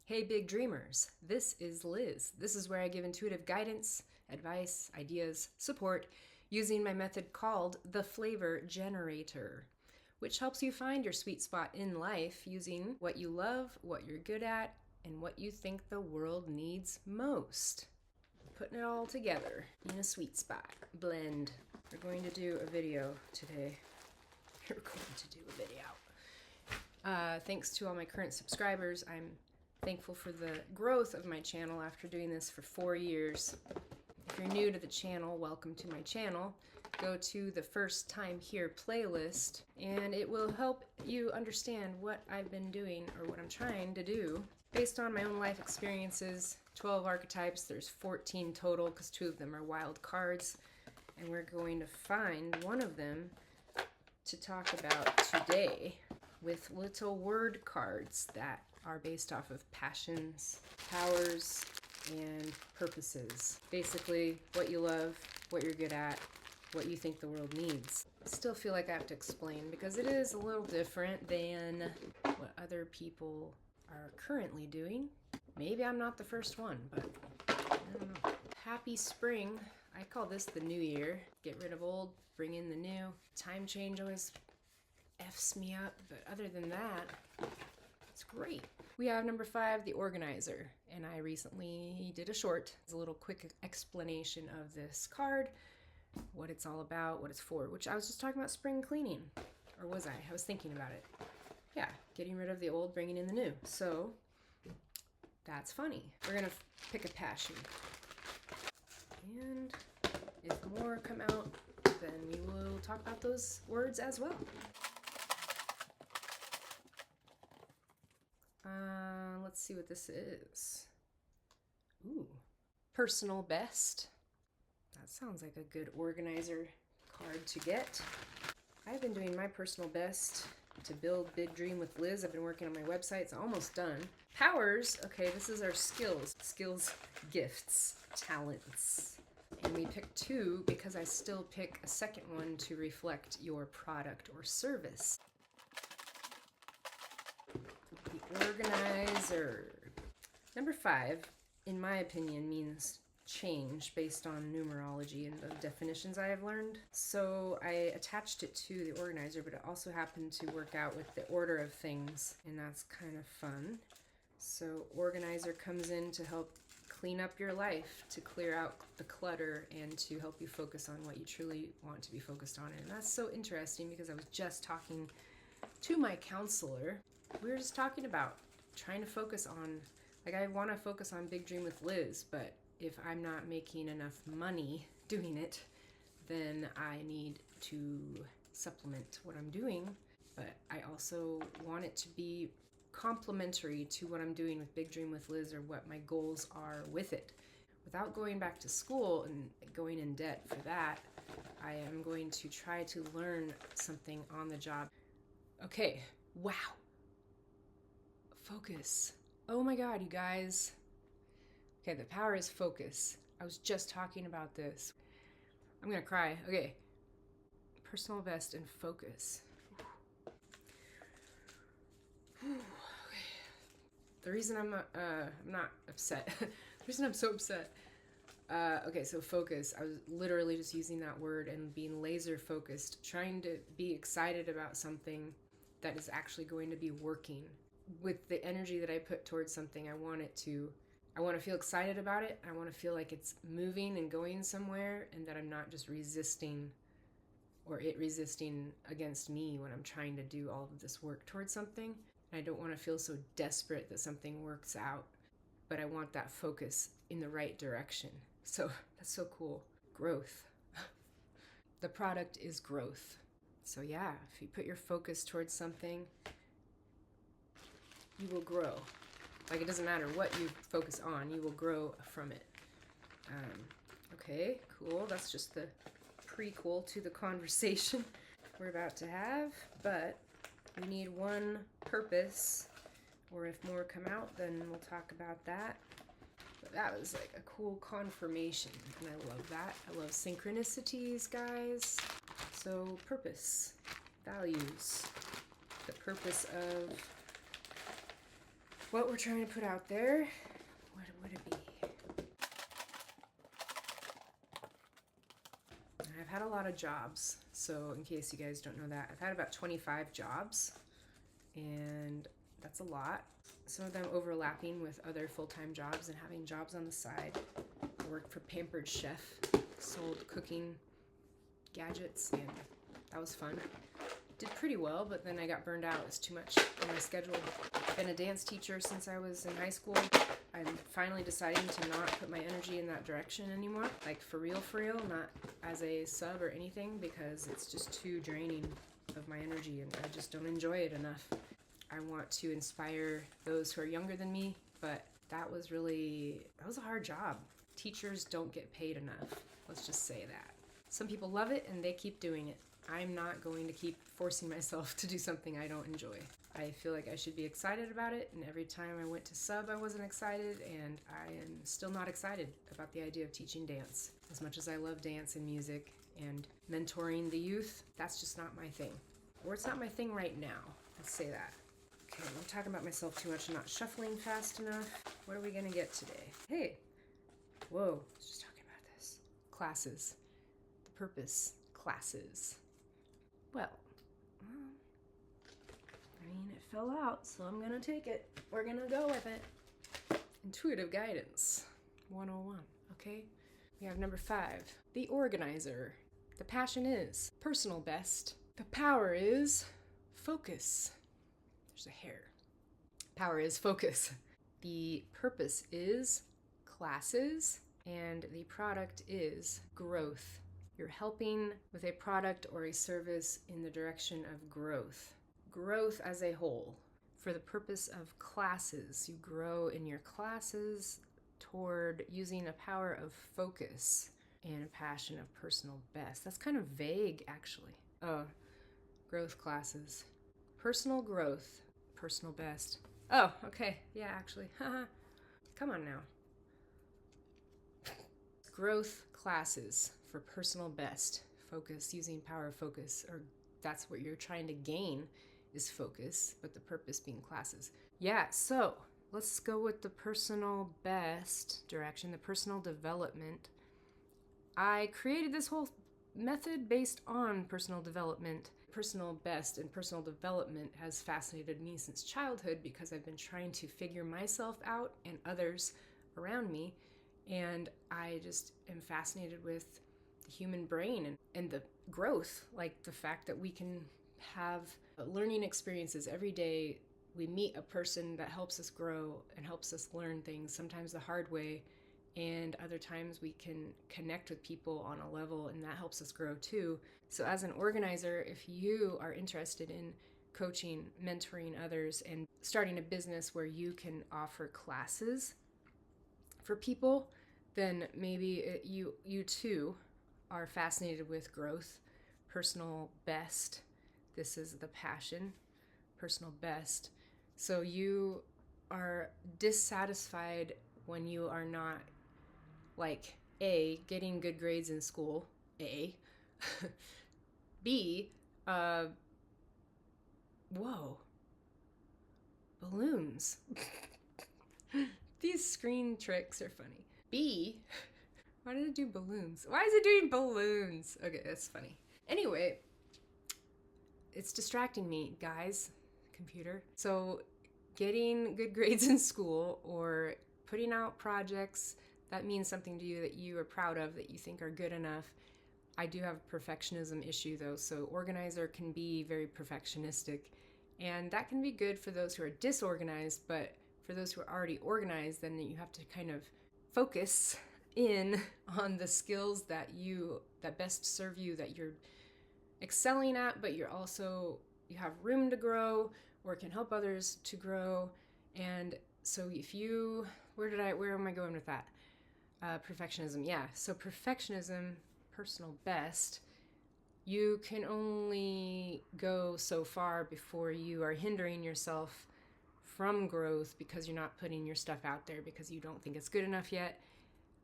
Hey big dreamers, this is Liz. This is where I give intuitive guidance, advice, ideas, support using my method called the Flavor Generator, which helps you find your sweet spot in life using what you love, what you're good at, and what you think the world needs most. Putting it all together in a sweet spot. Blend. We're going to do a video today. We're going to do a video. Thanks to all my current subscribers. I'm thankful for the growth of my channel after doing this for 4 years. If you're new to the channel, welcome to my channel. Go to the First Time Here playlist and it will help you understand what I've been doing or what I'm trying to do based on my own life experiences. 12 archetypes, there's 14 total because 2 of them are wild cards, and we're going to find one of them to talk about today with little word cards that are based off of passions, powers, and purposes. Basically, what you love, what you're good at, what you think the world needs. I still feel like I have to explain because it is a little different than what other people are currently doing. Maybe I'm not the first one, but I don't know. Happy spring. I call this the new year. Get rid of old, bring in the new. Time change always F's me up, but other than that, it's great. We have number 5, the organizer, and I recently did a short. It's a little quick explanation of this card, what it's all about, what it's for, which I was just talking about spring cleaning, or was I? I was thinking about it. Yeah, getting rid of the old, bringing in the new. So that's funny. We're gonna pick a passion, and if more come out, then we will talk about those words as well. Let's see what this is. Ooh, personal best. That sounds like a good organizer card to get. I've been doing my personal best to build Big Dream with Liz. I've been working on my website. It's almost done. Powers. Okay, this is our skills. Skills, gifts, talents. And we picked 2 because I still pick a second one to reflect your product or service. The organizer. Number 5, in my opinion, means change based on numerology and the definitions I have learned. So I attached it to the organizer, but it also happened to work out with the order of things, and that's kind of fun. So organizer comes in to help clean up your life, to clear out the clutter, and to help you focus on what you truly want to be focused on. And that's so interesting because I was just talking to my counselor. We were just talking about trying to focus on, like, I want to focus on Big Dream with Liz, but if I'm not making enough money doing it, then I need to supplement what I'm doing. But I also want it to be complementary to what I'm doing with Big Dream with Liz, or what my goals are with it. Without going back to school and going in debt for that, I am going to try to learn something on the job. Okay, wow. Focus. Oh my God, you guys. Okay, the power is focus. I was just talking about this. I'm gonna cry. Okay. Personal best and focus. Okay. The reason I'm not upset. The reason I'm so upset. Okay, so focus. I was literally just using that word and being laser focused, trying to be excited about something that is actually going to be working. With the energy that I put towards something, I want to feel excited about it. I want to feel like it's moving and going somewhere, and that I'm not just resisting, or it resisting against me when I'm trying to do all of this work towards something. And I don't want to feel so desperate that something works out, but I want that focus in the right direction. So that's so cool. Growth. The product is growth. So yeah, if you put your focus towards something, you will grow. Like, it doesn't matter what you focus on, you will grow from it. Okay, cool. That's just the prequel to the conversation we're about to have. But we need one purpose, or if more come out, then we'll talk about that. But that was like a cool confirmation, and I love that. I love synchronicities, guys. So purpose, values, the purpose of what we're trying to put out there. What would it be? I've had a lot of jobs, so in case you guys don't know that, I've had about 25 jobs, and that's a lot. Some of them overlapping with other full-time jobs and having jobs on the side. I worked for Pampered Chef, sold cooking gadgets, and that was fun. Did pretty well, but then I got burned out. It was too much on my schedule. I've been a dance teacher since I was in high school. I'm finally deciding to not put my energy in that direction anymore. Like for real, not as a sub or anything, because it's just too draining of my energy and I just don't enjoy it enough. I want to inspire those who are younger than me, but that was a hard job. Teachers don't get paid enough. Let's just say that. Some people love it and they keep doing it. I'm not going to keep forcing myself to do something I don't enjoy. I feel like I should be excited about it, and every time I went to sub I wasn't excited, and I am still not excited about the idea of teaching dance. As much as I love dance and music and mentoring the youth, that's just not my thing. Or it's not my thing right now. Let's say that. Okay, I'm talking about myself too much and not shuffling fast enough. What are we gonna get today? Hey, whoa, I was just talking about this. Classes. The purpose. Classes. Well, it fell out, so I'm gonna take it. We're gonna go with it. Intuitive Guidance 101, okay? We have number 5, the organizer. The passion is personal best. The power is focus. There's a hair. Power is focus. The purpose is classes, and the product is growth. You're helping with a product or a service in the direction of growth. Growth as a whole. For the purpose of classes, you grow in your classes toward using a power of focus and a passion of personal best. That's kind of vague, actually. Oh, growth classes. Personal growth, personal best. Oh, okay. Yeah, actually. Come on now. Growth classes for personal best. Focus, using power of focus, or that's what you're trying to gain is focus, but the purpose being classes. Yeah, so let's go with the personal best direction, the personal development. I created this whole method based on personal development. Personal best and personal development has fascinated me since childhood because I've been trying to figure myself out and others around me, and I just am fascinated with the human brain and the growth, like the fact that we can have learning experiences every day. We meet a person that helps us grow and helps us learn things, sometimes the hard way, and other times we can connect with people on a level, and that helps us grow too. So as an organizer, if you are interested in coaching, mentoring others, and starting a business where you can offer classes for people, then maybe you too are fascinated with growth, personal best. This is the passion, personal best. So you are dissatisfied when you are not, like, A, getting good grades in school, A, B, whoa, balloons. These screen tricks are funny. B, why did it do balloons? Why is it doing balloons? Okay, that's funny. Anyway, it's distracting me, guys, computer. So getting good grades in school or putting out projects that means something to you, that you are proud of, that you think are good enough. I do have a perfectionism issue though, so organizer can be very perfectionistic, and that can be good for those who are disorganized, but for those who are already organized, then you have to kind of focus in on the skills that best serve you, that you're excelling at, but you have room to grow or can help others to grow. And so where am I going with that? Perfectionism. Yeah. So perfectionism, personal best, you can only go so far before you are hindering yourself from growth because you're not putting your stuff out there because you don't think it's good enough yet.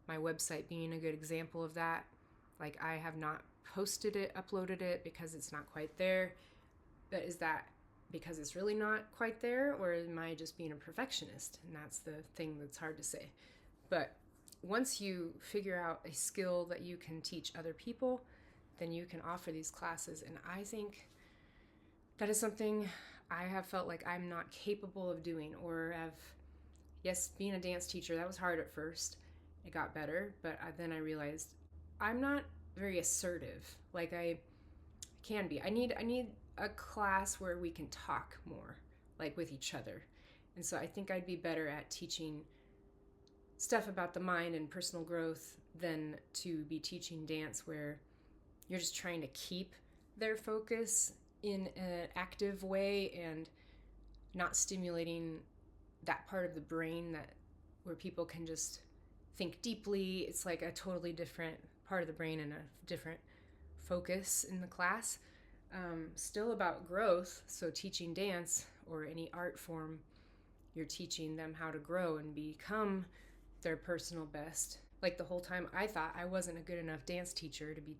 My website being a good example of that. Like, I have not posted it, uploaded it because it's not quite there. But is that because it's really not quite there, or am I just being a perfectionist? And that's the thing that's hard to say. But once you figure out a skill that you can teach other people, then you can offer these classes. And I think that is something I have felt like I'm not capable of doing, or have, yes, being a dance teacher, that was hard at first. It got better, but then I realized I'm not very assertive like I can be. I need a class where we can talk more, like with each other. And so I think I'd be better at teaching stuff about the mind and personal growth than to be teaching dance where you're just trying to keep their focus in an active way and not stimulating that part of the brain that where people can just think deeply. It's like a totally different part of the brain and a different focus in the class. Still about growth. So teaching dance or any art form, you're teaching them how to grow and become their personal best. Like the whole time I thought I wasn't a good enough dance teacher to be,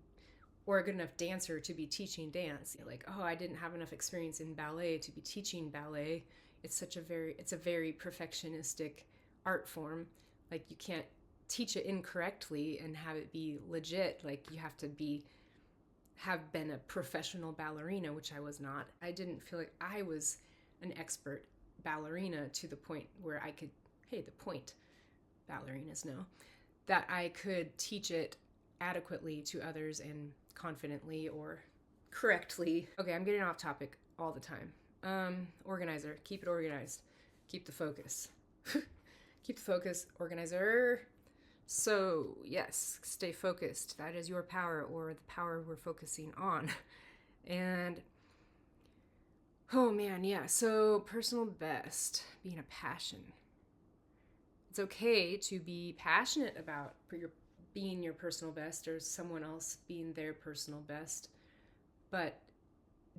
or a good enough dancer to be teaching dance. Like, oh, I didn't have enough experience in ballet to be teaching ballet. It's a very perfectionistic art form. Like you can't teach it incorrectly and have it be legit. Like you have to have been a professional ballerina, which I was not. I didn't feel like I was an expert ballerina to the point where I could, hey, the point ballerinas know, that I could teach it adequately to others and confidently or correctly. Okay, I'm getting off topic all the time. Organizer, keep it organized. Keep the focus. Keep the focus, organizer. So, yes, stay focused. That is your power, or the power we're focusing on. And, oh man, yeah, so personal best, being a passion. It's okay to be passionate about being your personal best or someone else being their personal best, but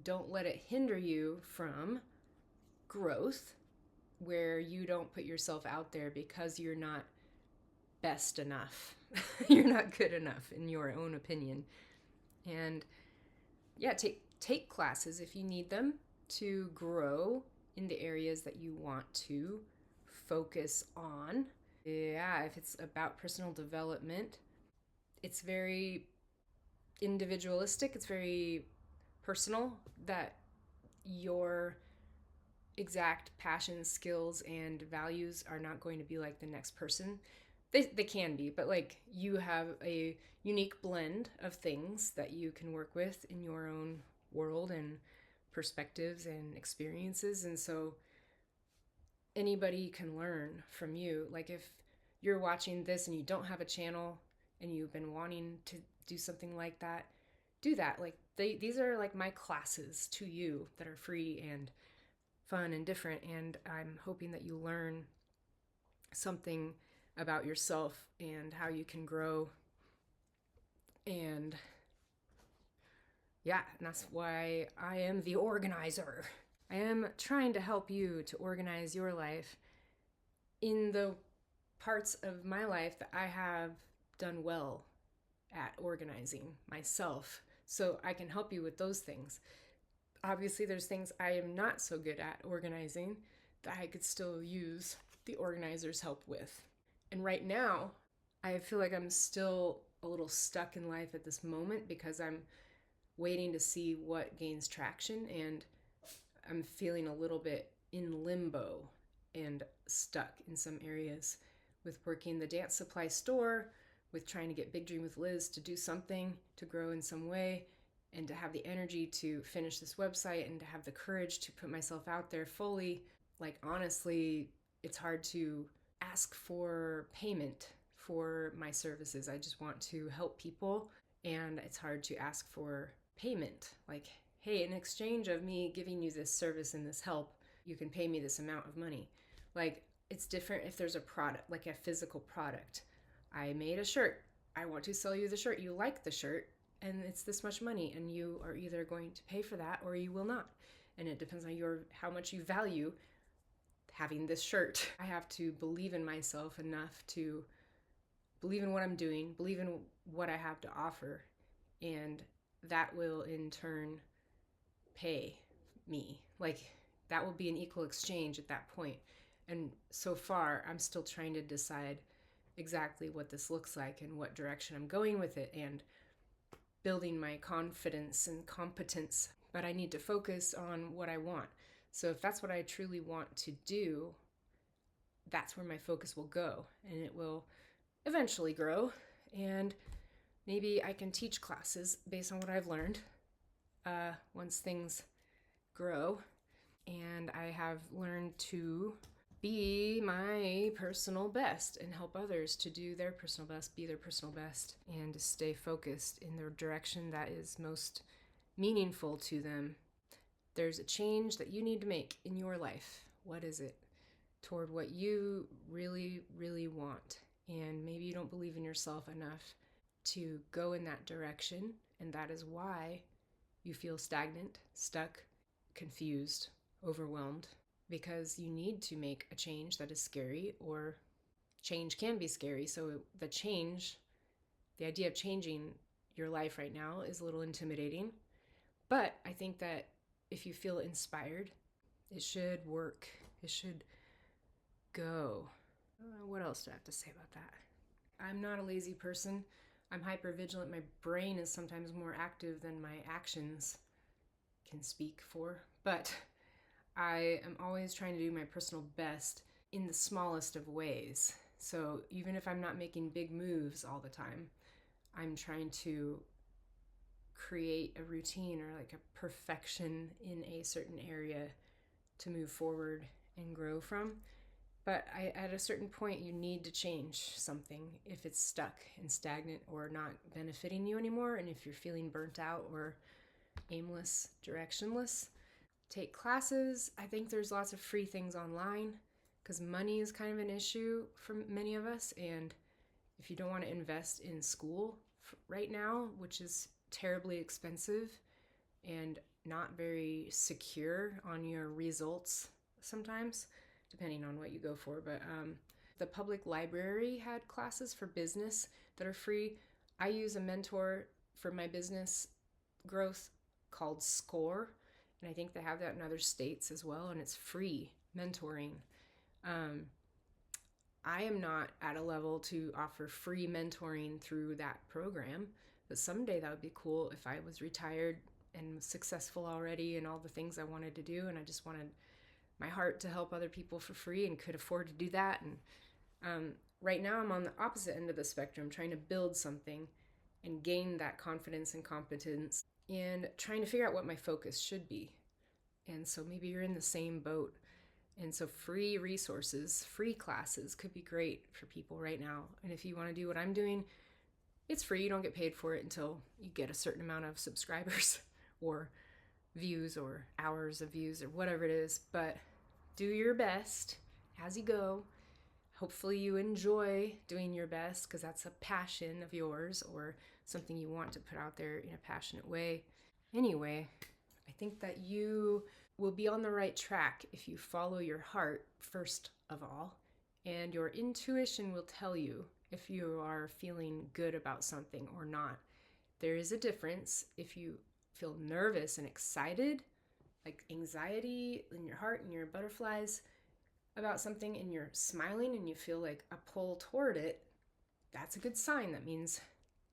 don't let it hinder you from growth where you don't put yourself out there because you're not best enough. You're not good enough in your own opinion. And yeah, take classes if you need them to grow in the areas that you want to focus on. Yeah, if it's about personal development, it's very individualistic, it's very personal, that your exact passions, skills, and values are not going to be like the next person. They can be, but like you have a unique blend of things that you can work with in your own world and perspectives and experiences. And so anybody can learn from you. Like if you're watching this and you don't have a channel and you've been wanting to do something like that, do that. Like these are like my classes to you that are free and fun and different, and I'm hoping that you learn something about yourself and how you can grow. And yeah, and that's why I am the organizer. I am trying to help you to organize your life in the parts of my life that I have done well at organizing myself, so I can help you with those things. Obviously, there's things I am not so good at organizing that I could still use the organizer's help with. And right now, I feel like I'm still a little stuck in life at this moment because I'm waiting to see what gains traction, and I'm feeling a little bit in limbo and stuck in some areas with working the dance supply store, with trying to get Big Dream with Liz to do something, to grow in some way, and to have the energy to finish this website and to have the courage to put myself out there fully. Like, honestly, it's hard to ask for payment for my services. I just want to help people, and it's hard to ask for payment. Like, hey, in exchange of me giving you this service and this help, you can pay me this amount of money. Like, it's different if there's a product, like a physical product. I made a shirt. I want to sell you the shirt. You like the shirt, and it's this much money, and you are either going to pay for that or you will not. And it depends on how much you value having this shirt. I have to believe in myself enough to believe in what I'm doing, believe in what I have to offer, and that will in turn pay me. Like, that will be an equal exchange at that point. And so far, I'm still trying to decide exactly what this looks like and what direction I'm going with it and building my confidence and competence. But I need to focus on what I want. So if that's what I truly want to do, that's where my focus will go, and it will eventually grow. And maybe I can teach classes based on what I've learned once things grow. And I have learned to be my personal best and help others to do their personal best, be their personal best, and to stay focused in the direction that is most meaningful to them. There's a change that you need to make in your life. What is it? Toward what you really, really want. And maybe you don't believe in yourself enough to go in that direction, and that is why you feel stagnant, stuck, confused, overwhelmed, because you need to make a change that is scary, or change can be scary. So the idea of changing your life right now is a little intimidating. But I think that if you feel inspired, it should work. It should go. What else do I have to say about that? I'm not a lazy person. I'm hyper vigilant. My brain is sometimes more active than my actions can speak for. But I am always trying to do my personal best in the smallest of ways. So even if I'm not making big moves all the time, I'm trying to create a routine or like a perfection in a certain area to move forward and grow from. But at a certain point, you need to change something if it's stuck and stagnant or not benefiting you anymore. And if you're feeling burnt out or aimless, directionless, take classes. I think there's lots of free things online because money is kind of an issue for many of us. And if you don't want to invest in school right now, which is terribly expensive and not very secure on your results sometimes, depending on what you go for. But the public library had classes for business that are free. I use a mentor for my business growth called SCORE, and I think they have that in other states as well, and it's free mentoring. I am not at a level to offer free mentoring through that program, but someday that would be cool if I was retired and successful already and all the things I wanted to do, and I just wanted my heart to help other people for free and could afford to do that. And right now I'm on the opposite end of the spectrum, trying to build something and gain that confidence and competence and trying to figure out what my focus should be. And so maybe you're in the same boat. And so free resources, free classes could be great for people right now. And if you want to do what I'm doing, it's free. You don't get paid for it until you get a certain amount of subscribers or views or hours of views or whatever it is. But do your best as you go. Hopefully you enjoy doing your best because that's a passion of yours or something you want to put out there in a passionate way. Anyway, I think that you will be on the right track if you follow your heart first of all, and your intuition will tell you if you are feeling good about something or not. There is a difference if you feel nervous and excited, like anxiety in your heart and your butterflies about something, and you're smiling and you feel like a pull toward it. That's a good sign. That means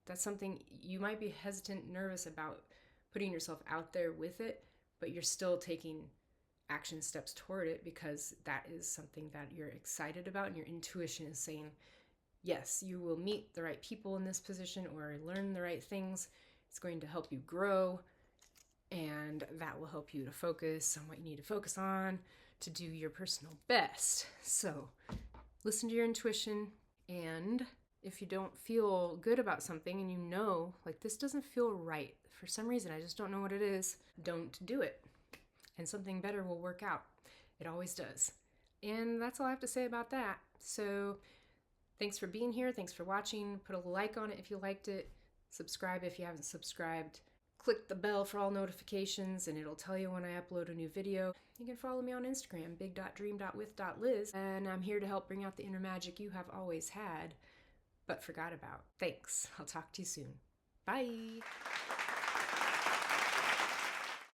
that's something you might be hesitant, nervous about putting yourself out there with it, but you're still taking action steps toward it because that is something that you're excited about, and your intuition is saying, yes, you will meet the right people in this position or learn the right things. It's going to help you grow, and that will help you to focus on what you need to focus on to do your personal best. So listen to your intuition, and if you don't feel good about something and you know, like, this doesn't feel right for some reason, I just don't know what it is, don't do it. And something better will work out. It always does. And that's all I have to say about that. So thanks for being here. Thanks for watching. Put a like on it if you liked it. Subscribe if you haven't subscribed. Click the bell for all notifications and it'll tell you when I upload a new video. You can follow me on Instagram, big.dream.with.liz, and I'm here to help bring out the inner magic you have always had but forgot about. Thanks. I'll talk to you soon. Bye.